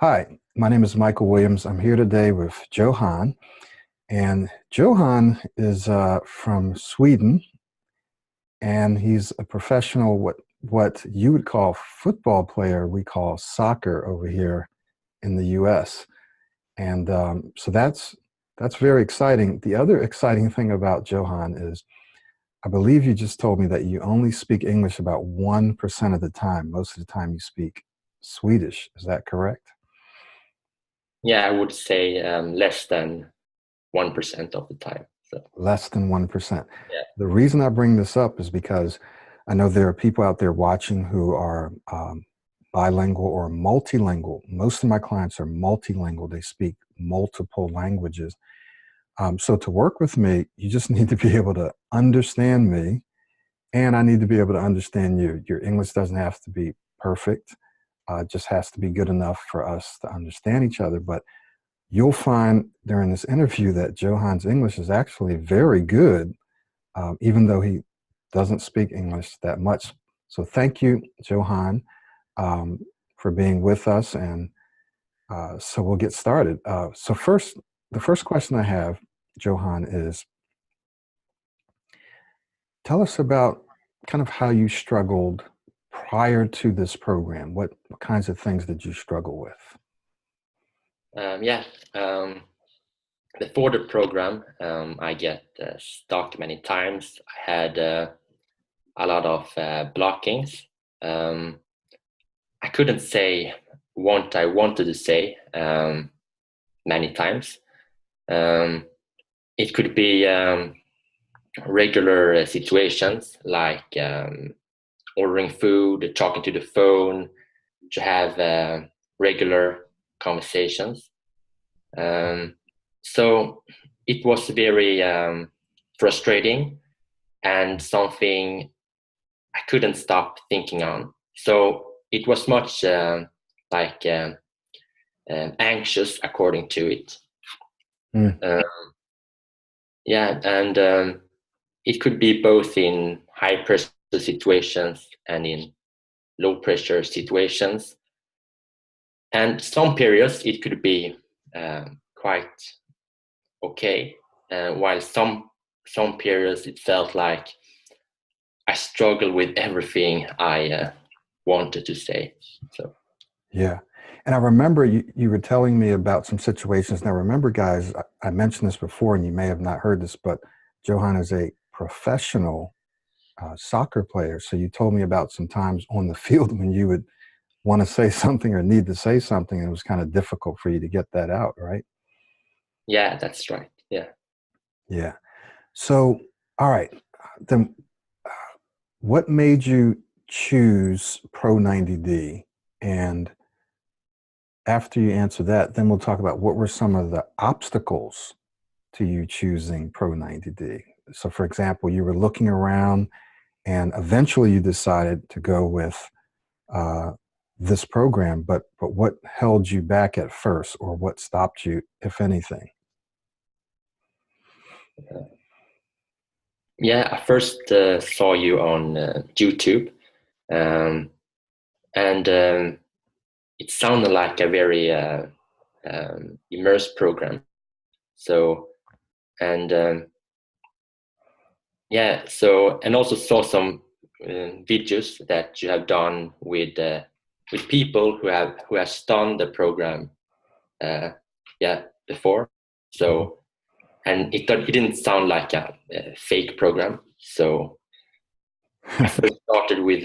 Hi, my name is Michael Williams. I'm here today with Johan, and Johan is from Sweden, and he's a professional what you would call football player. We call soccer over here in the U.S. And so that's very exciting. The other exciting thing about Johan is, I believe you just told me that you only speak English about 1% of the time. Most of the time you speak Swedish. Is that correct? Yeah, I would say less than 1% of the time. So Less than 1%. yeah, The reason I bring this up is because I know there are people out there watching who are bilingual or multilingual. Most of my clients are multilingual. They speak multiple languages. So to work with me, you just need to be able to understand me, and I need to be able to understand you. Your English doesn't have to be perfect. It just has to be good enough for us to understand each other. But you'll find during this interview that Johan's English is actually very good, even though he doesn't speak English that much. So thank you, Johan, um, for being with us. And so we'll get started. The first question I have, Johan, is tell us about kind of how you struggled prior to this program. What kinds of things did you struggle with? yeah. Before the program, I get stuck many times. I had a lot of blockings. Um, I couldn't say what I wanted to say many times. Um, it could be regular situations like ordering food, talking to the phone, to have regular conversations. Um, so it was very frustrating and something I couldn't stop thinking on. So it was much like anxious according to it. Mm, Uh, yeah, and it could be both in high pressure situations and in low pressure situations. And some periods it could be quite okay, while some periods it felt like I struggled with everything I wanted to say. So yeah. And I remember you were telling me about some situations. Now, remember, guys, I mentioned this before, and you may have not heard this, but Johan is a professional soccer player. So you told me about some times on the field when you would want to say something or need to say something, and it was kind of difficult for you to get that out, right? yeah, that's right. Yeah. Yeah. So, all right. Then what made you choose Pro 90D? And after you answer that, then we'll talk about what were some of the obstacles to you choosing Pro 90D. So, for example, you were looking around and eventually you decided to go with uh, this program, but what held you back at first, or what stopped you, if anything? Yeah, I first saw you on YouTube, um, and it sounded like a very immersed program. So, and yeah, so and also saw some videos that you have done with people who has done the program, uh, yeah, before. Mhm. So, and it didn't sound like a fake program. So I first started with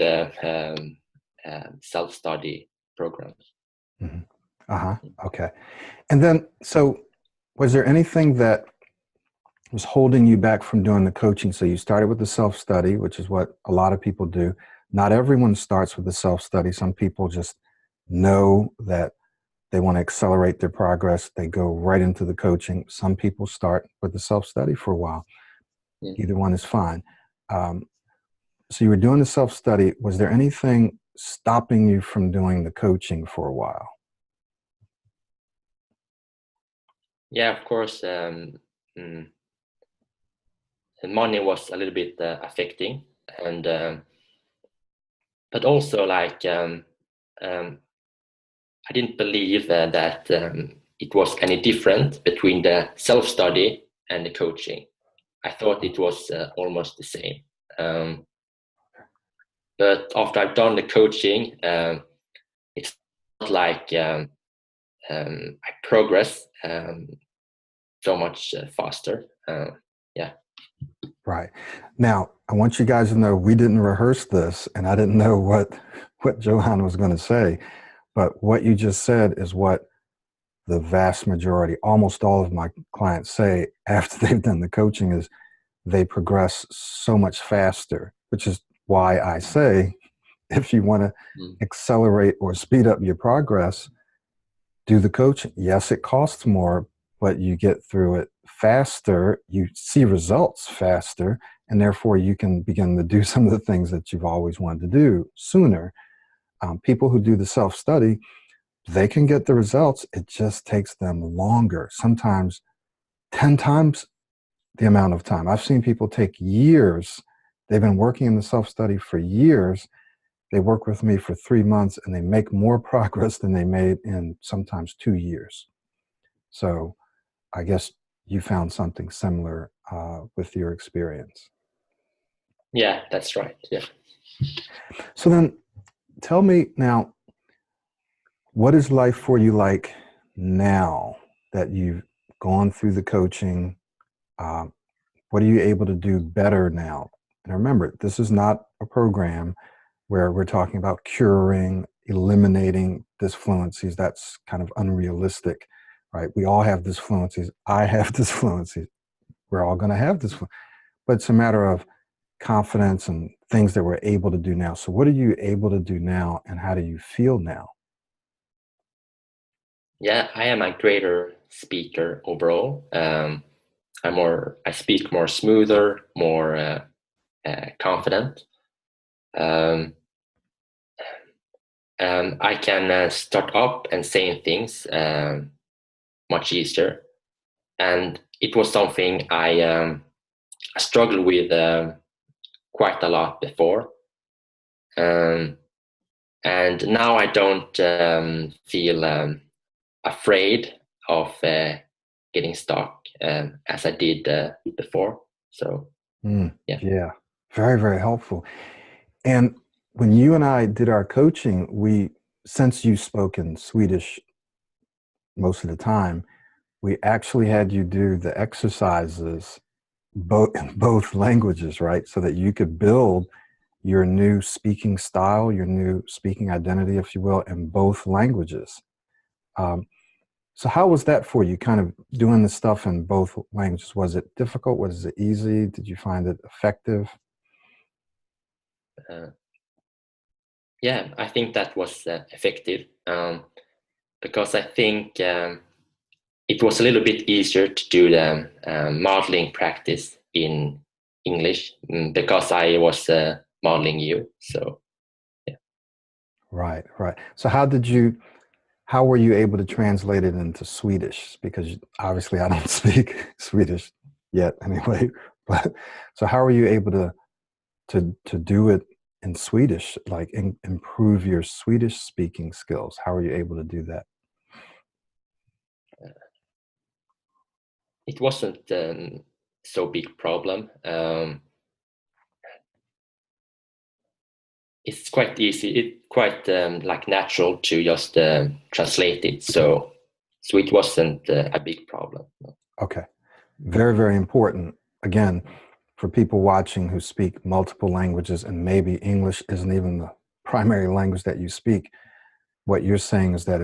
self-study programs. Mhm. Uh-huh. Okay. And then, so was there anything that was holding you back from doing the coaching? So you started with the self-study, which is what a lot of people do. Not everyone starts with the self-study. Some people just know that they want to accelerate their progress. They go right into the coaching. Some people start with the self-study for a while. Mm. Either one is fine. Um, so you were doing the self-study. Was there anything stopping you from doing the coaching for a while? Yeah, of course. Mm, the money was a little bit affecting, and but also like um, I didn't believe that it was any different between the self-study and the coaching. I thought it was almost the same. But after I've done the coaching, it's not like I progress so much faster. Yeah. Right. Now, I want you guys to know we didn't rehearse this, and I didn't know what Johan was going to say, but what you just said is what the vast majority, almost all of my clients say after they've done the coaching is they progress so much faster, which is why I say if you want to accelerate or speed up your progress, do the coaching. Yes, it costs more, but you get through it faster, you see results faster, and therefore you can begin to do some of the things that you've always wanted to do sooner. People who do the self-study, they can get the results. It just takes them longer, sometimes 10 times the amount of time. I've seen people take years. They've been working in the self-study for years. They work with me for 3 months and they make more progress than they made in sometimes 2 years. So I guess you found something similar with your experience. Yeah, that's right. Yeah. So then tell me now, what is life for you like now that you've gone through the coaching? What are you able to do better now? And remember, this is not a program where we're talking about curing, eliminating disfluencies. That's kind of unrealistic, right? We all have disfluencies. I have disfluencies. We're all going to have this, but it's a matter of confidence and things that we're able to do now. So what are you able to do now and how do you feel now? Yeah, I am a greater speaker overall. I speak more smoother, more confident. I can start up and saying things much easier. And it was something I struggled with quite a lot before. And now I don't feel afraid of getting stuck as I did before. So, yeah. Yeah, very, very helpful. And when you and I did our coaching, since you spoke in Swedish most of the time, we actually had you do the exercises in both languages, right? So that you could build your new speaking style, your new speaking identity, if you will, in both languages. So how was that for you, kind of doing the stuff in both languages? Was it difficult? Was it easy? Did you find it effective? Uh, yeah, I think that was effective because I think it was a little bit easier to do the modeling practice in English because I was modeling you. So, yeah. Right, right. So how were you able to translate it into Swedish? Because obviously I don't speak Swedish yet anyway, but so how are you able to do it in Swedish, like improve your Swedish speaking skills? How are you able to do that? It wasn't so big problem. It's quite easy. It's quite like natural to just translate it. So it wasn't a big problem. No. Okay. Very, very important. Again, for people watching who speak multiple languages and maybe English isn't even the primary language that you speak, what you're saying is that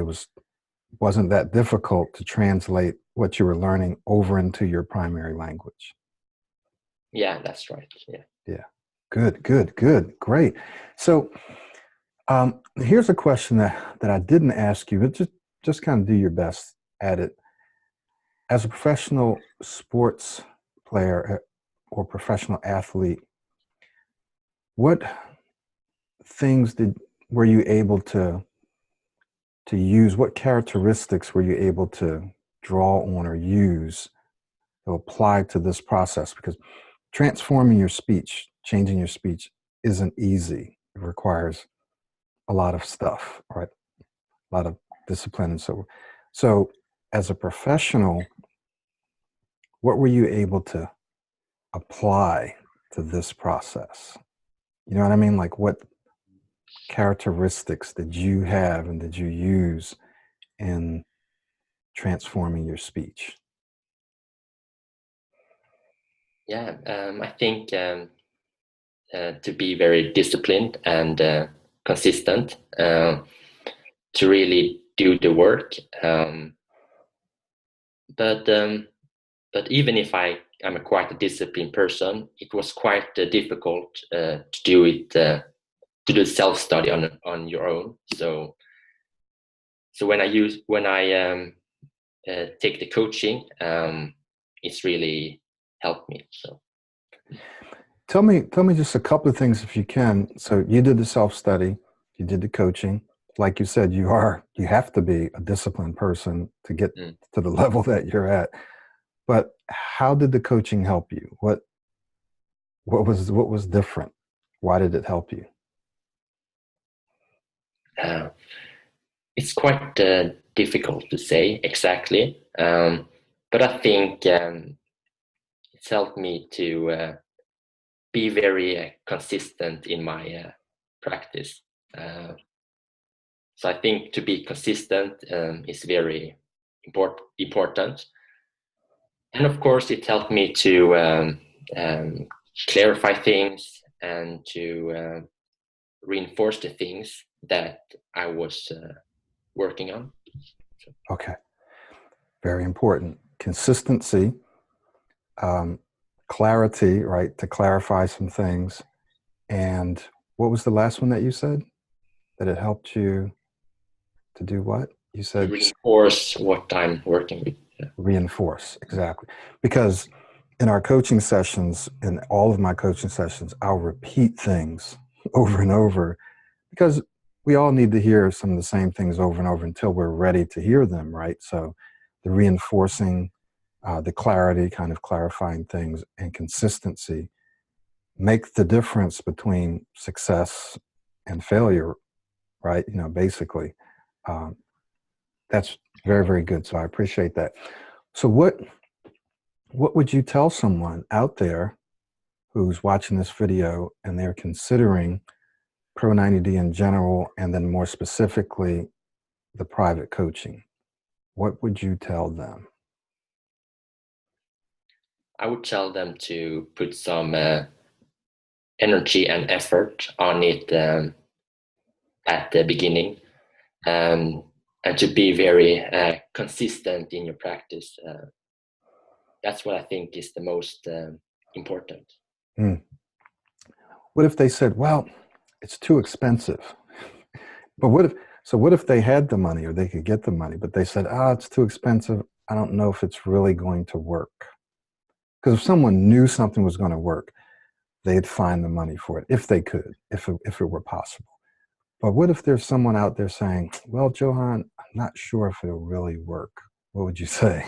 wasn't that difficult to translate what you were learning over into your primary language. Yeah, that's right. Yeah. Yeah. Good, good, good. Great. So here's a question that I didn't ask you, but just kind of do your best at it. As a professional sports player or professional athlete, what things were you able to use? What characteristics were you able to draw on or use to apply to this process? Because transforming your speech, changing your speech isn't easy. It requires a lot of stuff, right? A lot of discipline and so forth. So as a professional, what were you able to apply to this process? You know what I mean? Like, what characteristics did you have and did you use in transforming your speech? Yeah, I think to be very disciplined and consistent, to really do the work. But even if I'm a quite a disciplined person, it was quite difficult to do it, to do self-study on your own. So when I take the coaching, it's really helped me. So tell me just a couple of things if you can. So you did the self-study, you did the coaching. Like you said, you have to be a disciplined person to get to the level that you're at. But how did the coaching help you? What was different? Why did it help you? It's quite difficult to say exactly, but I think it's helped me to be very consistent in my practice. So I think to be consistent is very important. And of course, it helped me to clarify things and to reinforce the things that I was working on. Okay, very important. Consistency, clarity, right? To clarify some things. And what was the last one that you said? That it helped you to do what? You said to reinforce what I'm working with. Yeah. Reinforce, exactly. Because in our coaching sessions, in all of my coaching sessions, I'll repeat things over and over because we all need to hear some of the same things over and over until we're ready to hear them, right? So the reinforcing, the clarity, kind of clarifying things, and consistency make the difference between success and failure, right? You know, basically. That's very, very good. So I appreciate that. So what would you tell someone out there who's watching this video and they're considering Pro 90D in general, and then more specifically, the private coaching? What would you tell them? I would tell them to put some energy and effort on it at the beginning, and to be very consistent in your practice. That's what I think is the most important. What if they said, well, it's too expensive? But what if they had the money or they could get the money, but they said, it's too expensive. I don't know if it's really going to work. Because if someone knew something was going to work, they'd find the money for it if they could, if it were possible. But what if there's someone out there saying, well, Johan, I'm not sure if it'll really work? What would you say?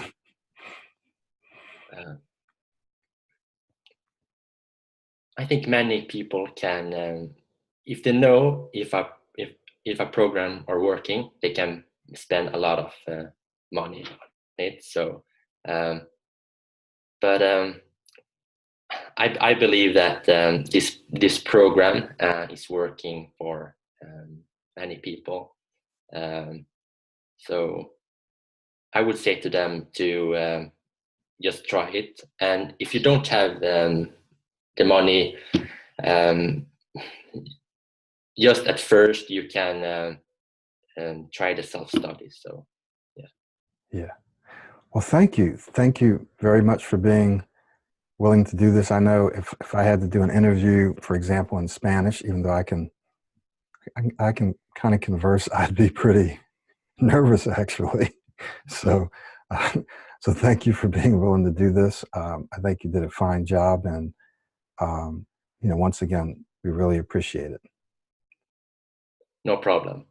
I think many people can, if they know if a program are working, they can spend a lot of money on it. So, but I believe that this program is working for many people. So I would say to them to just try it, and if you don't have the money, just at first you can try the self-study. So Yeah. Well, thank you very much for being willing to do this. I know if I had to do an interview, for example, in Spanish, even though I can kind of converse, I'd be pretty nervous actually. So so thank you for being willing to do this. I think you did a fine job, and once again, we really appreciate it. no problem.